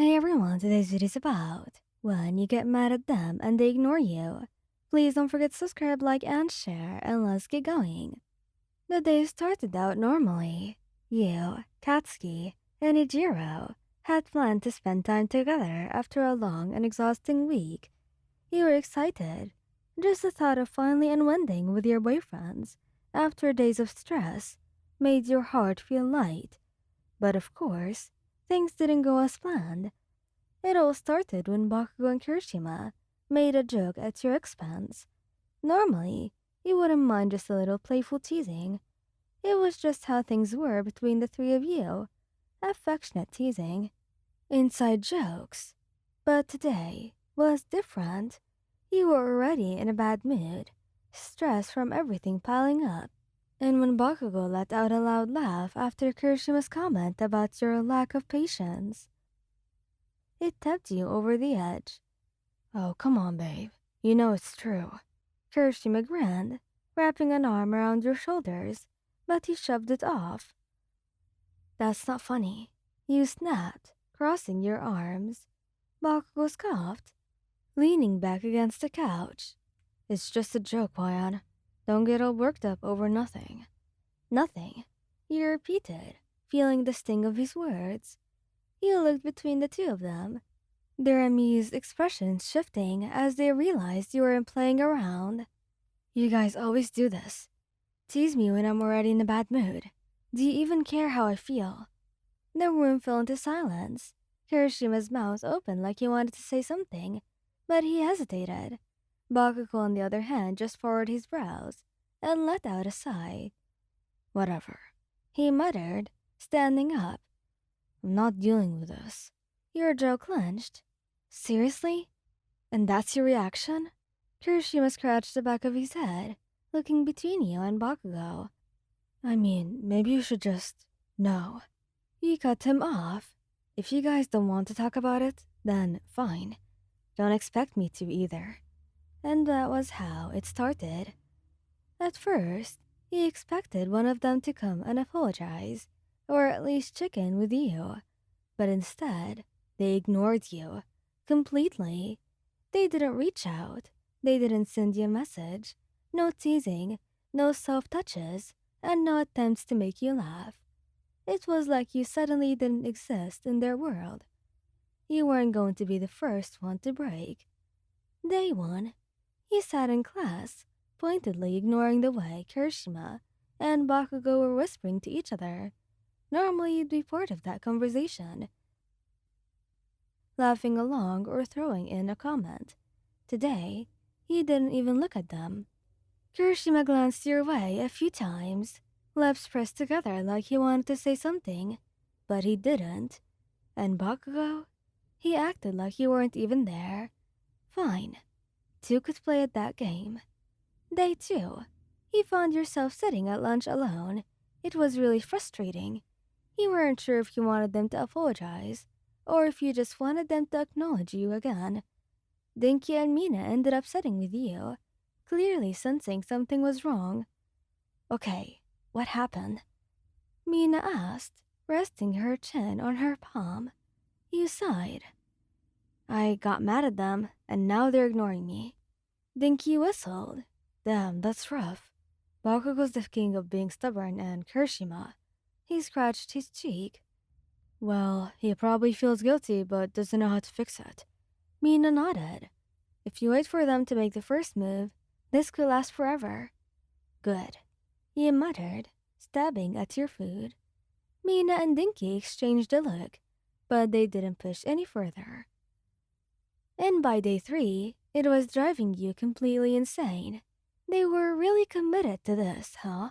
Hey everyone, today's video is about when you get mad at them and they ignore you. Please don't forget to subscribe, like, and share, and let's get going. The day started out normally. You, Katsuki, and Ijiro had planned to spend time together after a long and exhausting week. You were excited. Just the thought of finally unwinding with your boyfriends after days of stress made your heart feel light. But of course, things didn't go as planned. It all started when Bakugo and Kirishima made a joke at your expense. Normally, you wouldn't mind just a little playful teasing. It was just how things were between the three of you. Affectionate teasing. Inside jokes. But today was different. You were already in a bad mood. Stress from everything piling up. And when Bakugo let out a loud laugh after Kirishima's comment about your lack of patience, it tipped you over the edge. Oh, come on, babe. You know it's true. Kirishima grinned, wrapping an arm around your shoulders, but he shoved it off. That's not funny. You snapped, crossing your arms. Bakugo scoffed, leaning back against the couch. It's just a joke, Hwan. Don't get all worked up over nothing. Nothing, he repeated, feeling the sting of his words. You looked between the two of them, their amused expressions shifting as they realized you weren't playing around. You guys always do this. Tease me when I'm already in a bad mood. Do you even care how I feel? The room fell into silence. Kirishima's mouth opened like he wanted to say something, but he hesitated. Bakugo, on the other hand, just furrowed his brows and let out a sigh. Whatever, he muttered, standing up. I'm not dealing with this. Your jaw clenched. Seriously? And that's your reaction? Kirishima scratched the back of his head, looking between you and Bakugo. I mean, maybe you should just... No. You cut him off. If you guys don't want to talk about it, then fine. Don't expect me to either. And that was how it started. At first, he expected one of them to come and apologize, or at least check in with you. But instead, they ignored you. Completely. They didn't reach out. They didn't send you a message. No teasing, no soft touches, and no attempts to make you laugh. It was like you suddenly didn't exist in their world. You weren't going to be the first one to break. Day one, he sat in class, pointedly ignoring the way Kirishima and Bakugo were whispering to each other. Normally, you'd be part of that conversation, laughing along or throwing in a comment. Today, he didn't even look at them. Kirishima glanced your way a few times, lips pressed together like he wanted to say something, but he didn't. And Bakugo? He acted like you weren't even there. Fine. Two could play at that game. Day two, you found yourself sitting at lunch alone. It was really frustrating. You weren't sure if you wanted them to apologize, or if you just wanted them to acknowledge you again. Dinky and Mina ended up sitting with you, clearly sensing something was wrong. Okay, what happened? Mina asked, resting her chin on her palm. You sighed. I got mad at them, and now they're ignoring me. Dinky whistled. Damn, that's rough. Bakugo's the king of being stubborn, and Kirishima. He scratched his cheek. Well, he probably feels guilty, but doesn't know how to fix it. Mina nodded. If you wait for them to make the first move, this could last forever. Good. He muttered, stabbing at your food. Mina and Dinky exchanged a look, but they didn't push any further. And by day three, it was driving you completely insane. They were really committed to this, huh?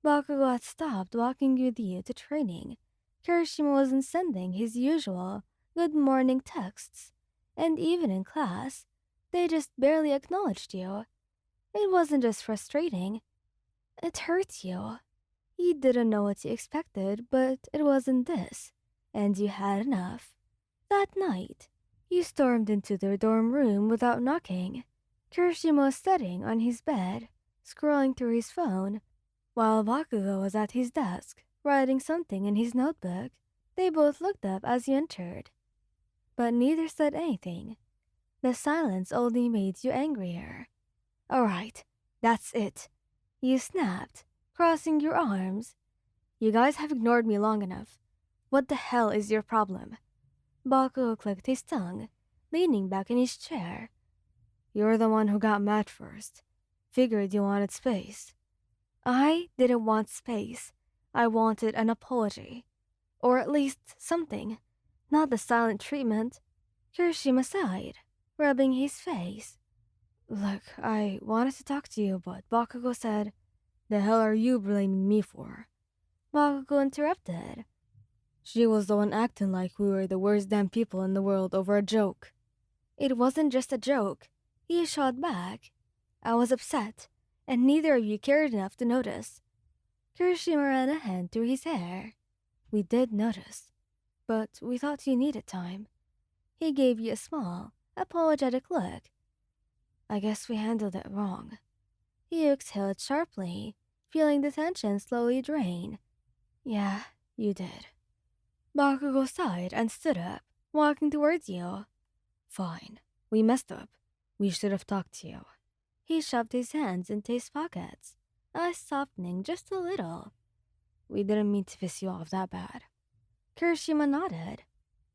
Bakugo had stopped walking with you to training. Kirishima wasn't sending his usual good morning texts. And even in class, they just barely acknowledged you. It wasn't just frustrating. It hurt you. You didn't know what you expected, but it wasn't this. And you had enough. That night, you stormed into their dorm room without knocking. Kirishima was sitting on his bed, scrolling through his phone, while Bakugo was at his desk, writing something in his notebook. They both looked up as you entered. but neither said anything. The silence only made you angrier. Alright, that's it. You snapped, crossing your arms. You guys have ignored me long enough. What the hell is your problem? Bakugo clicked his tongue, leaning back in his chair. You're the one who got mad first. Figured you wanted space. I didn't want space. I wanted an apology. Or at least something. Not the silent treatment. Kirishima sighed, rubbing his face. Look, I wanted to talk to you, but Bakugo said, "The hell are you blaming me for?" Bakugo interrupted. She was the one acting like we were the worst damn people in the world over a joke. It wasn't just a joke, he shot back. I was upset, and neither of you cared enough to notice. Kirishima ran a hand through his hair. We did notice, but we thought you needed time. He gave you a small, apologetic look. I guess we handled it wrong. He exhaled sharply, feeling the tension slowly drain. Yeah, you did. Bakugo sighed and stood up, walking towards you. Fine, we messed up. We should have talked to you. He shoved his hands into his pockets, eyes softening just a little. We didn't mean to piss you off that bad. Kirishima nodded.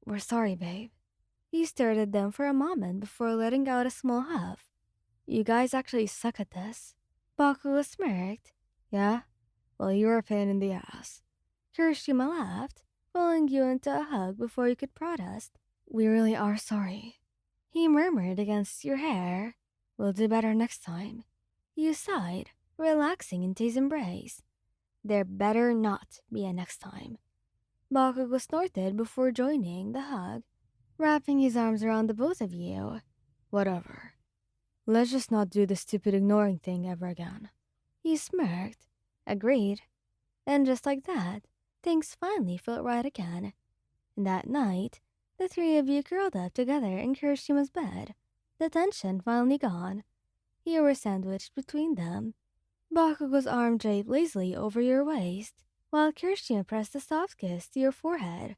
We're sorry, babe. He stared at them for a moment before letting out a small huff. You guys actually suck at this. Bakugo smirked. Yeah? Well, you're a pain in the ass. Kirishima laughed, pulling you into a hug before you could protest. We really are sorry. He murmured against your hair. We'll do better next time. You sighed, relaxing into his embrace. There better not be a next time. Bakugo snorted before joining the hug, wrapping his arms around the both of you. Whatever. Let's just not do the stupid ignoring thing ever again. You smirked. Agreed. And just like that, things finally felt right again. And that night, the three of you curled up together in Kirishima's bed, the tension finally gone. You were sandwiched between them. Bakugo's arm draped lazily over your waist, while Kirishima pressed a soft kiss to your forehead.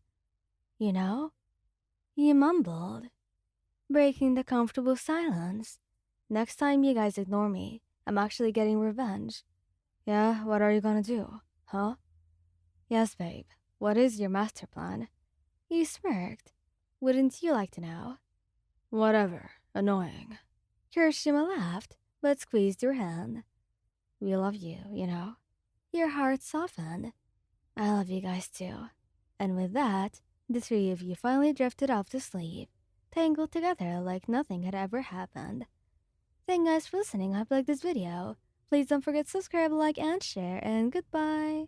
You know? You mumbled, breaking the comfortable silence. Next time you guys ignore me, I'm actually getting revenge. Yeah, what are you gonna do? Huh? Yes, babe. What is your master plan? You smirked. Wouldn't you like to know? Whatever. Annoying. Kirishima laughed, but squeezed your hand. We love you, you know? Your heart softened. I love you guys too. And with that, the three of you finally drifted off to sleep, tangled together like nothing had ever happened. Thank you guys for listening. I hope you liked this video. Please don't forget to subscribe, like, and share, and goodbye.